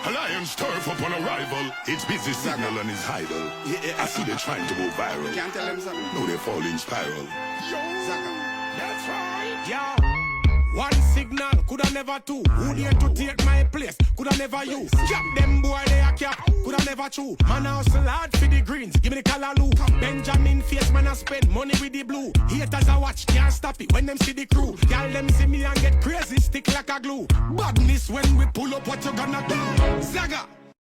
Alliance turf upon arrival. It's busy signal and it's idle. I see they're trying to go viral. Can't tell them something. No, they fall in spiral. Zaga. That's right. Yo, one signal, coulda never two. Who dare to take my place? Coulda never you. Cap them boy, they a cap. Coulda never chew. Man a hustle hard for the greens. Give me the callaloo. Benjamin face, man a spend money with the blue. Haters a watch, can't stop it when them see the crew. Y'all them see me and get crazy, stick like a glue. Badness when we pull up, what you gonna do? Zaga.